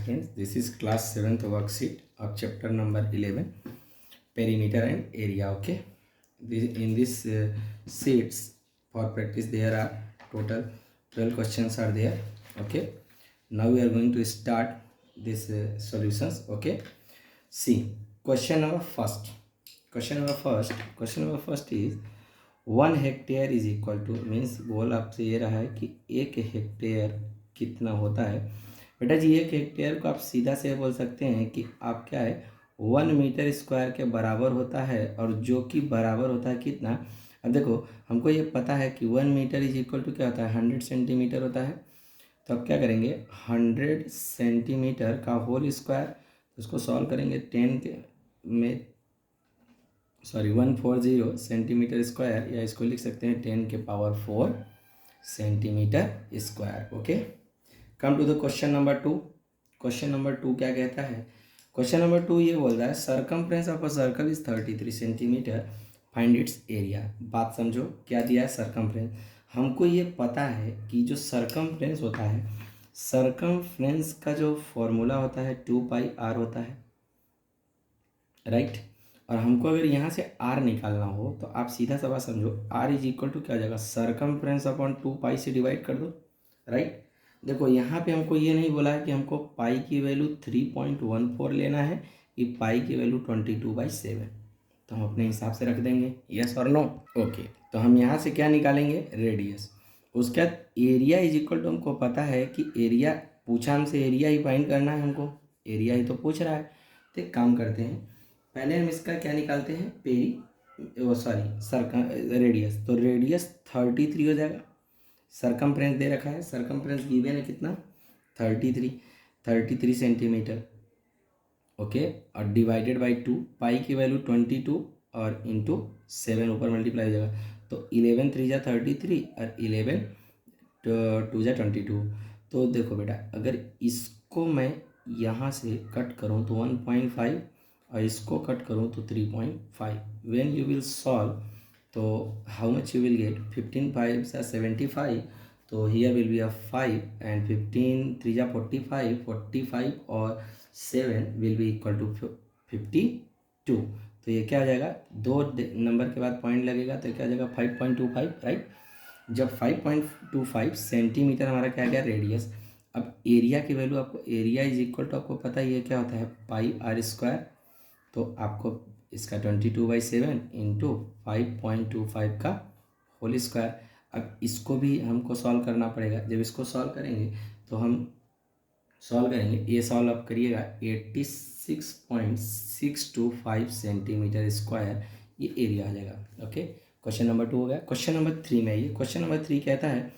friends, this is class 7th worksheet of chapter number 11, perimeter and area. Okay, in this sheets for practice there are total 12 questions are there. Okay, now we are going to start this solutions. Okay, see question number first is 1 hectare is equal to means गोल आपसे ये रहा है कि 1 hectare कितना होता है। बेटा जी 1 हेक्टेयर को आप सीधा से बोल सकते हैं कि आप क्या है 1 मीटर स्क्वायर के बराबर होता है, और जो कि बराबर होता है कितना। अब देखो हमको ये पता है कि 1 मीटर इज इक्वल टू क्या होता है 100 सेंटीमीटर होता है। तो अब क्या करेंगे 100 सेंटीमीटर का होल स्क्वायर, उसको सॉल्व करेंगे 10 के में 140 सेंटीमीटर स्क्वायर, या इसको लिख सकते हैं 10 के power 4 centimetre square. Okay, come to the question number 2। Question number 2 क्या कहता है? क्वेश्चन नंबर 2 ये बोल रहा है circumference of a circle is 33 centimetre, find its area. बात समझो, क्या दिया है सरकमफ्रेंस। हमको ये पता है कि जो सरकमफ्रेंस होता है, सरकमफ्रेंस का जो फॉर्मूला होता है 2πr होता है, राइट। और हमको अगर यहाँ से r निकालना हो तो आप सीधा सा बात समझो, r इज इक्वल टू क्या हो जाएगा सरकमफ्रेंस अपॉन 2π से डिवाइड कर दो, राइट। देखो यहाँ पे हमको ये नहीं बोला है कि हमको पाई की वैल्यू 3.14 लेना है कि पाई की वैल्यू 22/7, तो हम अपने हिसाब से रख देंगे, यस और नो। ओके, तो हम यहाँ से क्या निकालेंगे रेडियस। उसके बाद एरिया इज इक्वल टू हमको पता है कि एरिया पूछा हमसे, एरिया ही फाइंड करना है हमको, एरिया ही तो पूछ रहा है। तो एक काम करते हैं, पहले हम इसका क्या निकालते हैं रेडियस। तो रेडियस 33 हो जाएगा। सरकमफ्रेंस दे रखा है, सरकमफ्रेंस गिवन है कितना 33 सेंटीमीटर। ओके, और डिवाइडेड बाई 2, पाई की वैल्यू 22 और इंटू 7 ऊपर मल्टीप्लाई हो जाएगा। तो 11 3 जा 33 और 11 2 जा 22। तो देखो बेटा अगर इसको मैं यहाँ से कट करूँ तो 1.5 और इसको कट करूँ तो 3.5। व्हेन यू विल सॉल्व तो how much you will get 15 5 से 75। तो here will be a 5 and 15 3 जा 45 और 7 विल बी इक्वल टू 52। तो ये क्या हो जाएगा, 2 नंबर के बाद पॉइंट लगेगा तो क्या हो जाएगा 5.25, राइट। जब 5.25 सेंटीमीटर हमारा क्या गया रेडियस। अब एरिया की वैल्यू आपको, एरिया इज इक्वल टू आपको पता ही है क्या होता है πr²। तो आपको इसका 22/7 इंटू 5.25 का होल स्क्वायर। अब इसको भी हमको सॉल्व करना पड़ेगा। जब इसको सॉल्व करेंगे तो हम सॉल्व करेंगे, ये सॉल्व आप करिएगा 86.625 सेंटीमीटर स्क्वायर ये एरिया आ जाएगा। ओके, क्वेश्चन नंबर 2 हो गया। क्वेश्चन नंबर 3 में आइए। क्वेश्चन नंबर 3 कहता है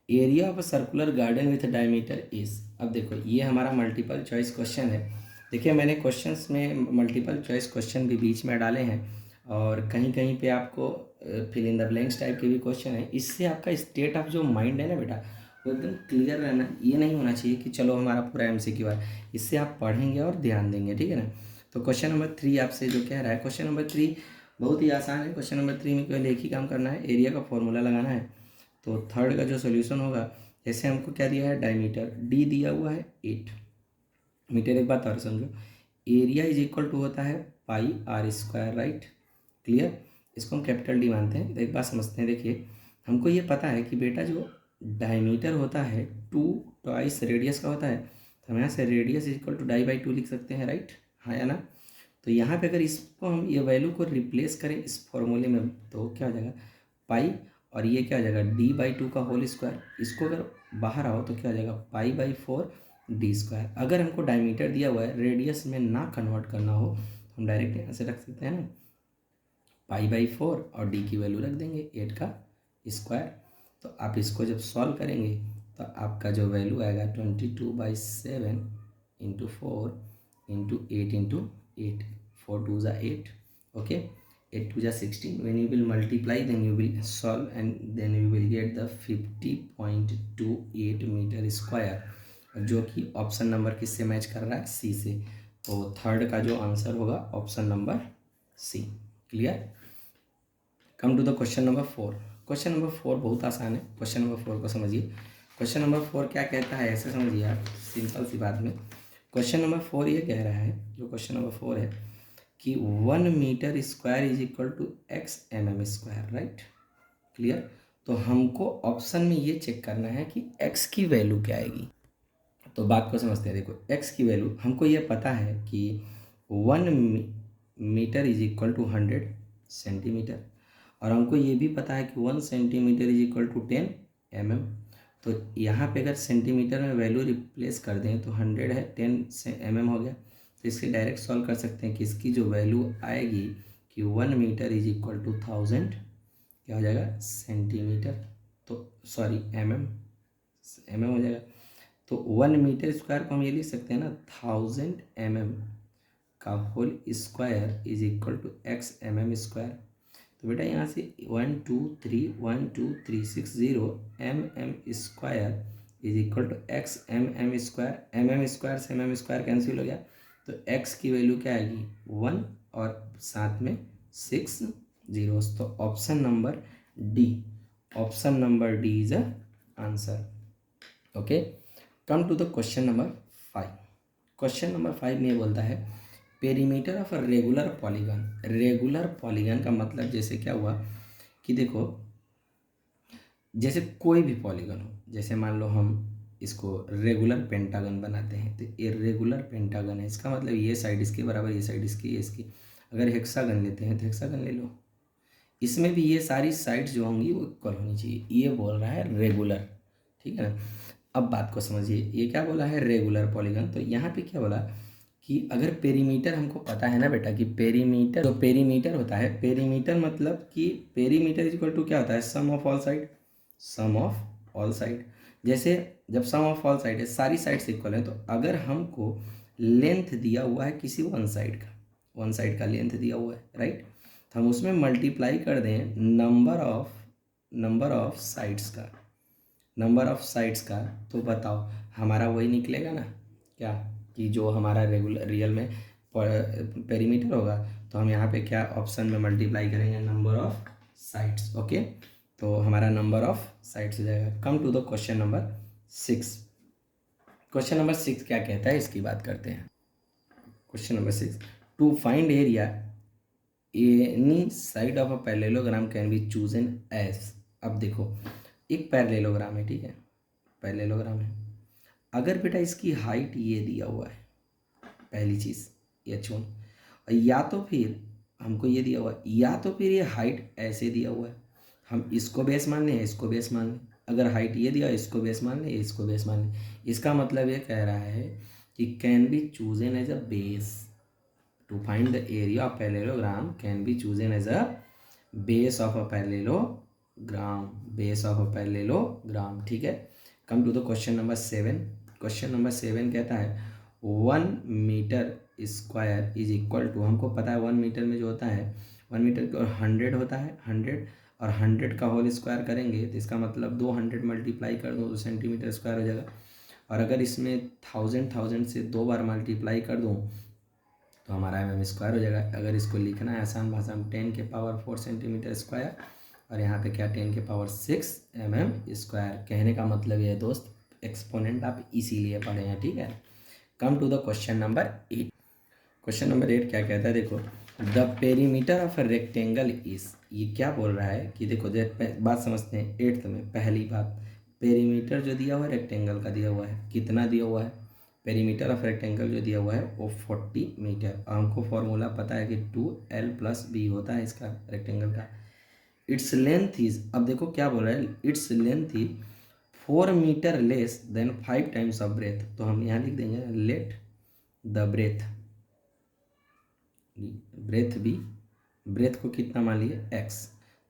area of a circular garden with diameter is. अब देखो ये हमारा मल्टीपल चॉइस क्वेश्चन है। देखिए मैंने क्वेश्चंस में मल्टीपल चॉइस क्वेश्चन भी बीच में डाले हैं, और कहीं कहीं पे आपको fill in the blanks type के भी क्वेश्चन है। इससे आपका स्टेट ऑफ जो माइंड है ना बेटा वो एकदम क्लियर रहना, ये नहीं होना चाहिए कि चलो हमारा पूरा MCQ है। इससे आप पढ़ेंगे और ध्यान देंगे, ठीक है ना। तो क्वेश्चन नंबर 3 आपसे जो कह रहा है, क्वेश्चन नंबर 3 बहुत ही आसान है। क्वेश्चन नंबर 3 में केवल एक ही काम करना है, एरिया का फॉर्मूला लगाना है। तो थर्ड का जो सोल्यूशन होगा, जैसे हमको क्या दिया है डायमीटर D दिया हुआ है 8 मीटर। एक बात और समझो, एरिया इज इक्वल टू होता है πr², राइट, क्लियर। इसको हम कैपिटल D मानते हैं। तो एक बात समझते हैं, देखिए हमको ये पता है कि बेटा जो डायमीटर होता है 2 ट्वाइस रेडियस का होता है। तो हम यहाँ से रेडियस इज इक्वल टू डाई/2 लिख सकते हैं, राइट, हाँ या ना। तो यहाँ पे अगर इसको हम ये वैल्यू को रिप्लेस करें इस फॉर्मूले में तो क्या हो जाएगा पाई, और ये क्या हो जाएगा D/2 का होल स्क्वायर। इसको अगर बाहर आओ तो क्या हो जाएगा π/4 D²। अगर हमको डायमीटर दिया हुआ है रेडियस में ना कन्वर्ट करना हो तो हम डायरेक्ट यहाँ से रख सकते हैं ना π/4 और D की वैल्यू रख देंगे 8 का स्क्वायर। तो आप इसको जब सॉल्व करेंगे तो आपका जो वैल्यू आएगा 22/7 इंटू 4 इंटू 8 इंटू 8, 4 2 जा 8, ओके, 8 2 जा 16। when you will multiply then you will solve and then you will get the 50.28 metre square, जो कि ऑप्शन नंबर किससे मैच कर रहा है C से। तो थर्ड का जो आंसर होगा option number C, clear. Come to the question number 4। Question number 4 बहुत आसान है। क्वेश्चन नंबर 4 को समझिए। क्वेश्चन नंबर 4 क्या कहता है ऐसे समझिए आप, सिंपल सी बात में क्वेश्चन नंबर 4 ये कह रहा है, जो क्वेश्चन नंबर 4 है कि 1 metre square is equal to x mm², right, clear. तो हमको ऑप्शन में ये चेक करना है कि x की वैल्यू क्या आएगी। तो बात को समझते हैं। देखो x की वैल्यू हमको ये पता है कि 1 metre is equal to 100 centimetre, और हमको ये भी पता है कि 1 centimetre is equal to 10 mm। तो यहाँ पे अगर सेंटीमीटर में वैल्यू रिप्लेस कर दें तो 100 है, 10 mm हो गया। तो इसके डायरेक्ट सॉल्व कर सकते हैं कि इसकी जो वैल्यू आएगी कि 1 मीटर इज इक्वल टू 1000 क्या हो जाएगा, सेंटीमीटर, तो सॉरी mm हो जाएगा। तो 1 मीटर स्क्वायर को हम ये लिख सकते हैं ना, 1000 mm का whole square is equal to x mm²। तो बेटा यहाँ से 1 2 3 60 mm² is equal to x mm²। mm² से mm² कैंसिल हो गया, तो x की वैल्यू क्या आएगी 1 और साथ में 6 जीरोस। तो option number D is a answer. Okay, come to the question number 5। Question number 5 में ये बोलता है perimeter of a regular polygon. Regular polygon का मतलब जैसे क्या हुआ कि देखो, जैसे कोई भी पॉलीगन हो, जैसे मान लो हम इसको रेगुलर पेंटागन बनाते हैं, तो ये रेगुलर पेंटागन है, इसका मतलब ये साइड इसके बराबर, ये साइड इसकी, ये इसकी। अगर हेक्सागन लेते हैं तो हेक्सागन ले लो, इसमें भी ये सारी साइड्स जो होंगी वो इक्वल होनी चाहिए। ये बोल रहा है रेगुलर, ठीक है ना। अब बात को समझिए, ये क्या बोला है, रेगुलर पॉलीगन। तो यहाँ पे क्या बोला कि अगर पेरीमीटर हमको पता है ना बेटा कि पेरीमीटर, जो पेरीमीटर होता है, पेरीमीटर मतलब कि पेरीमीटर इज इक्वल टू क्या होता है, sum of all side, sum of all side. जैसे जब सम ऑफ ऑल साइड है, सारी साइड्स इक्वल है, तो अगर हमको लेंथ दिया हुआ है किसी वन साइड का लेंथ दिया हुआ है, राइट, तो हम उसमें मल्टीप्लाई कर दें नंबर ऑफ साइड्स का, तो बताओ हमारा वही निकलेगा ना, क्या कि जो हमारा रेगुलर रियल में पेरीमीटर होगा, तो हम यहाँ पे क्या ऑप्शन में मल्टीप्लाई करेंगे, नंबर ऑफ साइड्स। ओके, तो हमारा नंबर ऑफ साइड्स हो जाएगा। Come to the question number 6। Question number 6 क्या कहता है, इसकी बात करते हैं। Question number 6, to find area any side of a parallelogram can be chosen as. अब देखो एक पैरेललोग्राम है, ठीक है, पैरेललोग्राम है। अगर बेटा इसकी हाइट ये दिया हुआ है, पहली चीज़ h1, या तो फिर हमको ये दिया हुआ है, या तो फिर ये हाइट ऐसे दिया हुआ है, हम इसको बेस मान लें, इसको बेस मान लें। अगर हाइट ये दिया, इसको बेस मान लें, इसको बेस मान लें। इसका मतलब ये कह रहा है कि can be chosen as a base to find the area of parallelogram, can be chosen as a base of a parallelogram, ठीक है। Come to the question number 7। Question number 7 कहता है 1 metre square is equal to, हमको पता है 1 metre में जो होता है 1 मीटर और 100 होता है, 100 और 100 का होल स्क्वायर करेंगे तो इसका मतलब 200 मल्टीप्लाई कर दो तो सेंटीमीटर स्क्वायर हो जाएगा। और अगर इसमें 1000 से 2 बार मल्टीप्लाई कर दूँ तो हमारा mm² हो जाएगा। अगर इसको लिखना है आसान भाषा में, 10 के पावर 4 सेंटीमीटर स्क्वायर, और यहाँ पे क्या 10 के पावर 6 mm²। कहने का मतलब ये है दोस्त, एक्सपोनेंट आप इसीलिए पढ़े हैं, ठीक है। Come to the question number 8। Question number 8 क्या कहता है, देखो the perimeter of a rectangle is. ये क्या बोल रहा है कि देखो बात समझते हैं। 8th में पहली बात, पेरीमीटर जो दिया हुआ है रेक्टेंगल का दिया हुआ है, कितना दिया हुआ है, पेरीमीटर ऑफ रेक्टेंगल जो दिया हुआ है वो 40 मीटर। हमको फॉर्मूला पता है कि 2l+b होता है इसका रेक्टेंगल का। इट्स लेंथ इज, अब देखो क्या बोल रहा है, it's length is 4 metre less than 5 times of breadth. तो हम यहाँ लिख देंगे लेट द ब्रेथ को कितना मान लिए x।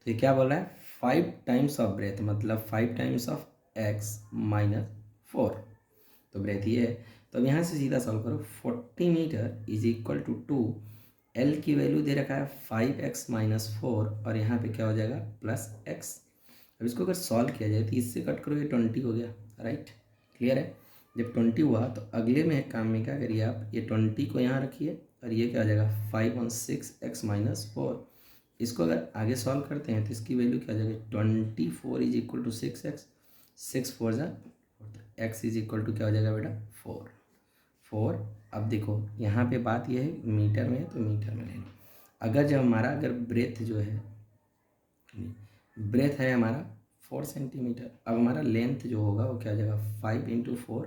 तो ये क्या बोल रहा है 5 टाइम्स ऑफ ब्रेथ, मतलब 5 टाइम्स ऑफ x - 4। तो ब्रेथ ये है। तो अब यहाँ से सीधा सॉल्व करो, 40 metre is equal to 2, L की वैल्यू दे रखा है 5x - 4, और यहाँ पे क्या हो जाएगा +x। अब इसको अगर सॉल्व किया जाए तो इससे कट करो, ये 20 हो गया, राइट, क्लियर है। जब 20 हुआ तो अगले में काम में क्या करिए आप, ये 20 को यहाँ रखिए और ये क्या हो जाएगा 5/6x - 4। इसको अगर आगे सॉल्व करते हैं तो इसकी वैल्यू क्या हो जाएगी 24 इज इक्वल टू 6x, 6 4 जा, x इज इक्वल टू क्या हो जाएगा बेटा 4। 4। अब देखो यहाँ पे बात यह है मीटर में है तो मीटर में ले लो। अगर जब हमारा अगर ब्रेथ जो है, ब्रेथ है हमारा 4 सेंटीमीटर, अब हमारा लेंथ जो होगा वो क्या हो जाएगा 5 इंटू 4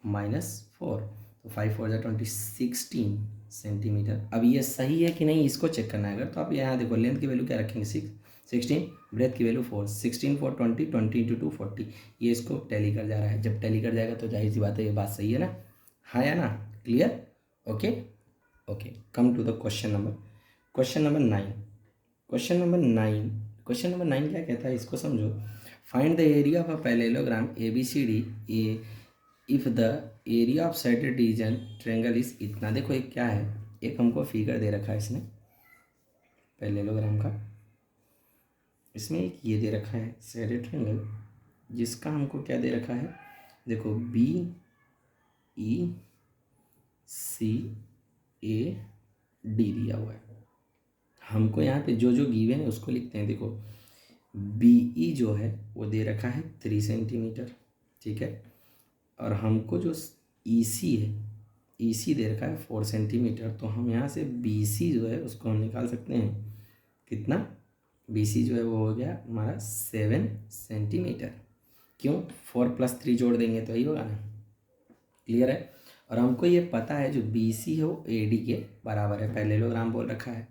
माइनस 4, तो 5 4 20 16 सेंटीमीटर। अब ये सही है कि नहीं इसको चेक करना है। अगर तो आप यहाँ देखो लेंथ की वैल्यू क्या रखेंगे 16, ब्रेथ की वैल्यू 4, 16 4 20, 20 इंटू 2 40, ये इसको टैली कर जा रहा है। जब टैली कर जाएगा तो जाहिर सी बात है ये बात सही है ना, हाँ या ना, clear, okay okay. Come to the question number 9। Question number 9 क्या कहता है इसको समझो। Find the area of a parallelogram A B C D A if the area of shaded region triangle is इतना। देखो एक क्या है, एक हमको फिगर दे रखा है इसने पैरेललोग्राम का, इसमें एक ये दे रखा है साइडेड ट्रायंगल, जिसका हमको क्या दे रखा है, देखो B E C A D दिया हुआ है। हमको यहाँ पे जो जो गिवन है उसको लिखते हैं। देखो बी ई जो है वो दे रखा है 3 सेंटीमीटर, ठीक है, और हमको जो ई सी है, ई सी दे रखा है 4 सेंटीमीटर। तो हम यहाँ से बी सी जो है उसको हम निकाल सकते हैं, कितना, बी सी जो है वो हो गया हमारा 7 सेंटीमीटर। क्यों, 4 + 3 जोड़ देंगे तो यही होगा ना, क्लियर है। और हमको ये पता है जो बी सी है वो ए डी के बराबर है, पैरेललोग्राम बोल रखा है।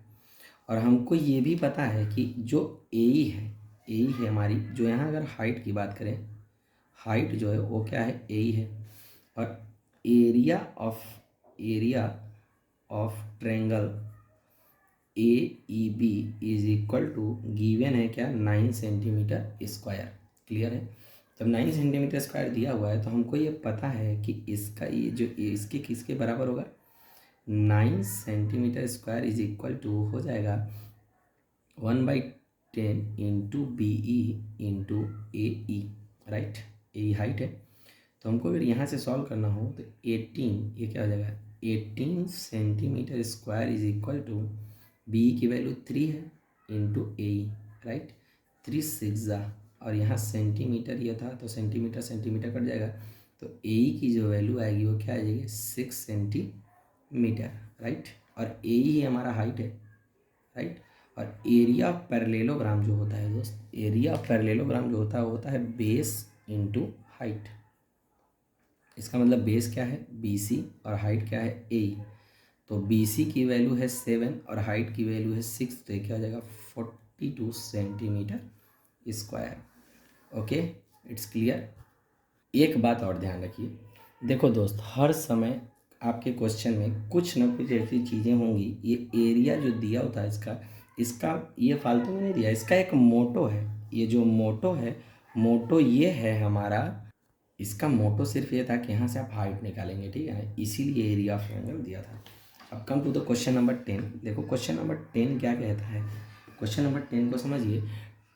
और हमको ये भी पता है कि जो ए ई है हमारी, जो यहाँ अगर हाइट की बात करें, हाइट जो है वो क्या है ए ई है। और area of triangle A E B is equal to given है क्या 9 सेंटीमीटर स्क्वायर, क्लियर है। जब 9 सेंटीमीटर स्क्वायर दिया हुआ है तो हमको ये पता है कि इसका ये जो इसके किसके बराबर होगा, 9 centimetre square is equal to हो जाएगा 1/10 into B E into A E, right, a height है। तो हमको अगर यहाँ से सॉल्व करना हो तो 18, ये क्या हो जाएगा 18 centimetre square is equal to B की वैल्यू 3 है इंटू ए, राइट, 3 6 और यहाँ सेंटीमीटर ये था तो सेंटीमीटर सेंटीमीटर कट जाएगा, तो ए की जो वैल्यू आएगी वो क्या आ जाएगी 6 सेंटीमीटर, राइट। और ए ही हमारा हाइट है, राइट। और एरिया ऑफ पैरेललोग्राम जो होता है दोस्त, एरिया ऑफ पैरेललोग्राम जो होता है वो होता है बेस इंटू हाइट। इसका मतलब बेस क्या है बी सी और हाइट क्या है ए। तो बी सी की वैल्यू है 7 और हाइट की वैल्यू है 6, तो ये क्या हो जाएगा 42 centimetre square, okay, it's clear. एक बात और ध्यान रखिए, देखो दोस्त हर समय आपके क्वेश्चन में कुछ ना कुछ ऐसी चीज़ें होंगी, ये एरिया जो दिया होता है इसका ये फालतू में नहीं दिया, इसका एक मोटो है। ये जो मोटो है, मोटो ये है हमारा, इसका मोटो सिर्फ ये था कि यहाँ से आप हाइट निकालेंगे, ठीक है ना, इसीलिए एरिया ऑफ ट्रायंगल दिया था। अब come to the question number 10। देखो क्वेश्चन नंबर 10 क्या कहता है, क्वेश्चन नंबर 10 को समझिए।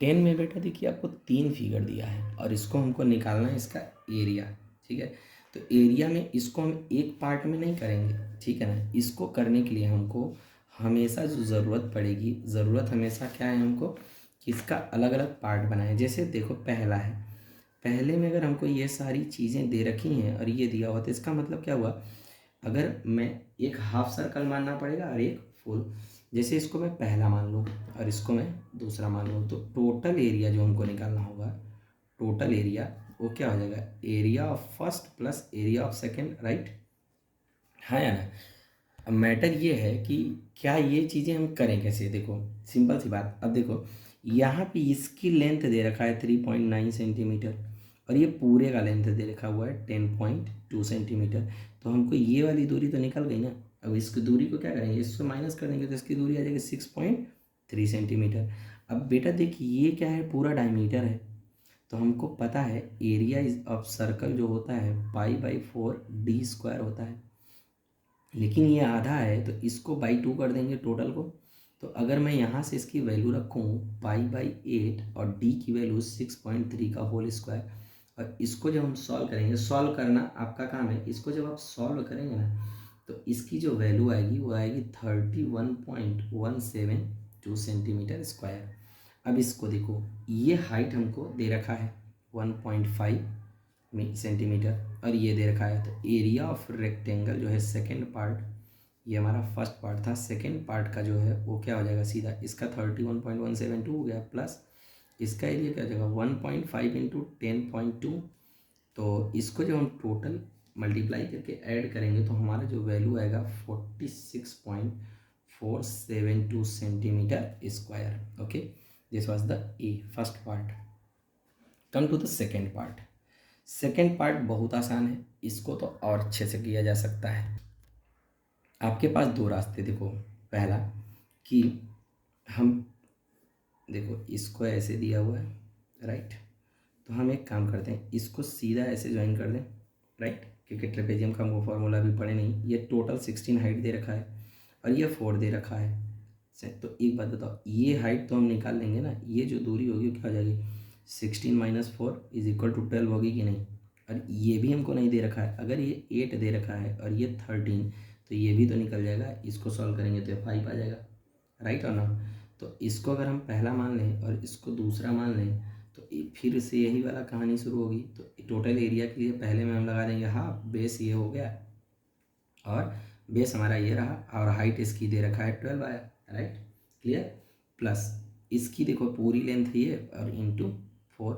10 में बेटा देखिए आपको 3 फिगर दिया है और इसको हमको निकालना है इसका एरिया, ठीक है। तो एरिया में इसको हम एक पार्ट में नहीं करेंगे, ठीक है ना, इसको करने के लिए हमको हमेशा जो ज़रूरत पड़ेगी, ज़रूरत हमेशा क्या है हमको कि इसका अलग अलग पार्ट बनाएं। जैसे देखो पहला है, पहले में अगर हमको ये सारी चीज़ें दे रखी हैं और ये दिया हुआ तो इसका मतलब क्या हुआ, अगर मैं एक हाफ सर्कल मानना पड़ेगा और एक फुल, जैसे इसको मैं पहला मान लूँ और इसको मैं दूसरा मान लूँ, तो टोटल एरिया जो हमको निकालना होगा, टोटल एरिया वो क्या हो जाएगा area of first plus area of second, right, हाँ या ना। अब मैटर ये है कि क्या ये चीज़ें हम करें कैसे। देखो सिंपल सी बात, अब देखो यहाँ पे इसकी लेंथ दे रखा है 3.9 सेंटीमीटर और ये पूरे का लेंथ दे रखा हुआ है 10.2 सेंटीमीटर। तो हमको ये वाली दूरी तो निकल गई ना। अब इसकी दूरी को क्या करेंगे, इसको माइनस कर देंगे तो इसकी दूरी आ जाएगी 6.3 सेंटीमीटर। अब बेटा देखिए ये क्या है, पूरा डायमीटर है, तो हमको पता है एरिया ऑफ सर्कल जो होता है π/4d² होता है, लेकिन ये आधा है तो इसको बाई 2 कर देंगे टोटल को। तो अगर मैं यहाँ से इसकी वैल्यू रखूँ π/8 और d की वैल्यू 6.3 का होल स्क्वायर, और इसको जब हम सॉल्व करेंगे, सॉल्व करना आपका काम है, इसको जब आप सॉल्व करेंगे ना तो इसकी जो वैल्यू आएगी वो आएगी 31.172 सेंटीमीटर स्क्वायर। अब इसको देखो, ये हाइट हमको दे रखा है 1.5 सेंटीमीटर और ये दे रखा है। तो एरिया ऑफ रेक्टेंगल जो है सेकेंड पार्ट, ये हमारा फर्स्ट पार्ट था, सेकेंड पार्ट का जो है वो क्या हो जाएगा, सीधा इसका 31.172 हो गया, प्लस इसका एरिया क्या हो जाएगा 1.5 इंटू 10.2। तो इसको जब हम टोटल मल्टीप्लाई करके ऐड करेंगे तो हमारा जो वैल्यू आएगा 46.472 centimetre square. Okay, this was the A first part. Come to the second part. Second part बहुत आसान है, इसको तो और अच्छे से किया जा सकता है। आपके पास दो रास्ते, देखो पहला कि हम देखो इसको ऐसे दिया हुआ है, राइट, तो हम एक काम करते हैं, इसको सीधा ऐसे ज्वाइन कर दें, राइट, क्योंकि ट्रेपेजियम का वो फॉर्मूला भी पढ़े नहीं। ये टोटल 16 हाइट दे रखा है और ये 4 दे रखा है। तो एक बात बताओ, ये हाइट तो हम निकाल लेंगे ना, ये जो दूरी होगी क्या हो जाएगी, 16 माइनस 4 इज इक्वल टू 12 होगी कि नहीं। और ये भी हमको नहीं दे रखा है, अगर ये 8 दे रखा है और ये 13, तो ये भी तो निकल जाएगा। इसको सॉल्व करेंगे तो ये 5 आ जाएगा, राइट और ना। तो इसको अगर हम पहला मान लें और इसको दूसरा मान लें तो फिर से यही वाला कहानी शुरू होगी। तो टोटल एरिया के लिए पहले में हम लगा देंगे हाफ, बेस ये हो गया और बेस हमारा ये रहा और हाइट इसकी दे रखा है 12 आया, राइट, क्लियर। प्लस इसकी देखो पूरी लेंथ ये और इंटू 4।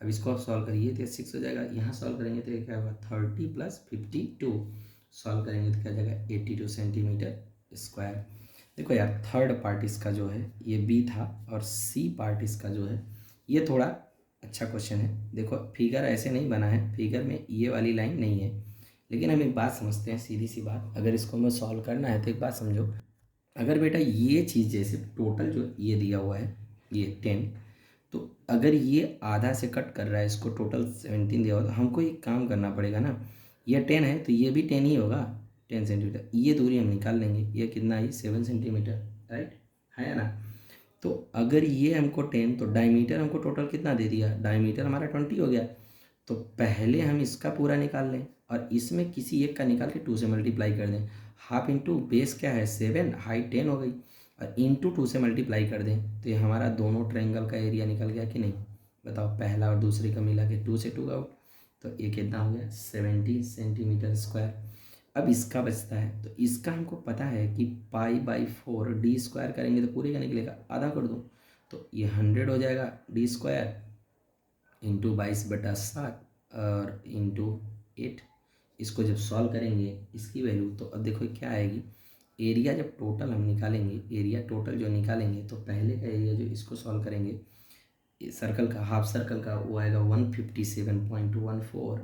अब इसको आप सॉल्व करिए तो 6 हो जाएगा, यहाँ सॉल्व करेंगे तो क्या होगा 30 प्लस 52, सॉल्व करेंगे तो क्या हो जाएगा 82 सेंटीमीटर स्क्वायर। देखो यार, थर्ड पार्ट इसका जो है ये बी था और सी पार्ट इसका जो है ये थोड़ा अच्छा क्वेश्चन है। देखो फिगर ऐसे नहीं बना है, फिगर में ये वाली लाइन नहीं है, लेकिन हम एक बात समझते हैं, सीधी सी बात, अगर इसको हमें सॉल्व करना है तो एक बात समझो, अगर बेटा ये चीज़ जैसे टोटल जो ये दिया हुआ है ये 10, तो अगर ये आधा से कट कर रहा है, इसको टोटल 17 दिया हुआ, तो हमको एक काम करना पड़ेगा ना, ये 10 है तो ये भी 10 ही होगा, 10 सेंटीमीटर। ये दूरी हम निकाल लेंगे, ये कितना है 7 सेंटीमीटर, राइट है ना। तो अगर ये हमको 10, तो डायमीटर हमको टोटल कितना दे दिया, डायमीटर हमारा 20 हो गया। तो पहले हम इसका पूरा निकाल लें और इसमें किसी एक का निकाल के 2 से मल्टीप्लाई कर दें। हाफ इंटू बेस क्या है 7, हाइट 10 हो गई और इंटू 2 से मल्टीप्लाई कर दें, तो ये हमारा दोनों ट्रायंगल का एरिया निकल गया कि नहीं, बताओ, पहला और दूसरे का मिला के 2 से 2 आउट, तो ये कितना हो गया 70 सेंटीमीटर स्क्वायर। अब इसका बचता है, तो इसका हमको पता है कि π/4 डी स्क्वायर करेंगे तो पूरे का निकलेगा, आधा कर दूँ तो ये 100 हो जाएगा, डी स्क्वायर इंटू 22/7 और इंटू 8। इसको जब सॉल्व करेंगे इसकी वैल्यू, तो अब देखो क्या आएगी, एरिया जब टोटल हम निकालेंगे, एरिया टोटल जो निकालेंगे तो पहले का एरिया जो इसको सॉल्व करेंगे सर्कल का, हाफ सर्कल का, वो आएगा 157.14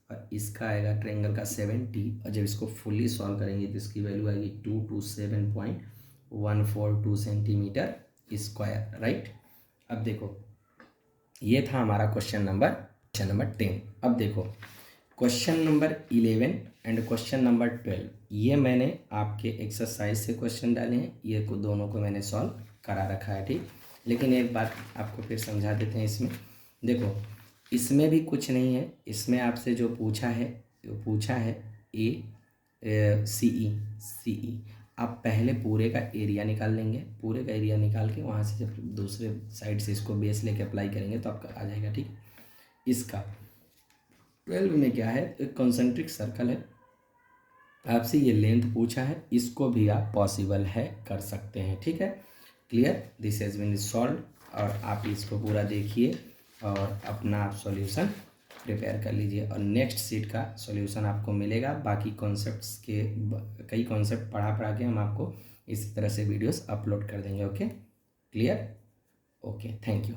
और इसका आएगा ट्रायंगल का 70, और जब इसको फुली सॉल्व करेंगे तो इसकी वैल्यू आएगी 227.142 सेंटीमीटर स्क्वायर, राइट। अब देखो ये था हमारा क्वेश्चन नंबर 10। अब देखो question number 11 and question number 12, ये मैंने आपके एक्सरसाइज से क्वेश्चन डाले हैं, ये को दोनों को मैंने सॉल्व करा रखा है, ठीक। लेकिन एक बात आपको फिर समझा देते हैं, इसमें देखो इसमें भी कुछ नहीं है, इसमें आपसे जो पूछा है CE, आप पहले पूरे का एरिया निकाल लेंगे, पूरे का एरिया निकाल के वहाँ से जब दूसरे साइड से इसको बेस लेके अप्लाई करेंगे तो आपका आ जाएगा, ठीक। इसका 12 में क्या है, एक कॉन्सेंट्रिक सर्कल है, आपसे ये लेंथ पूछा है, इसको भी आप पॉसिबल है कर सकते हैं, ठीक है, clear. This has been solve, और आप इसको पूरा देखिए और अपना आप सॉल्यूशन प्रिपेयर कर लीजिए और नेक्स्ट सीट का सॉल्यूशन आपको मिलेगा। बाकी कॉन्सेप्ट्स के कई कॉन्सेप्ट पढ़ा के हम आपको इसी तरह से वीडियोस अपलोड कर देंगे। Okay, clear, okay, thank you.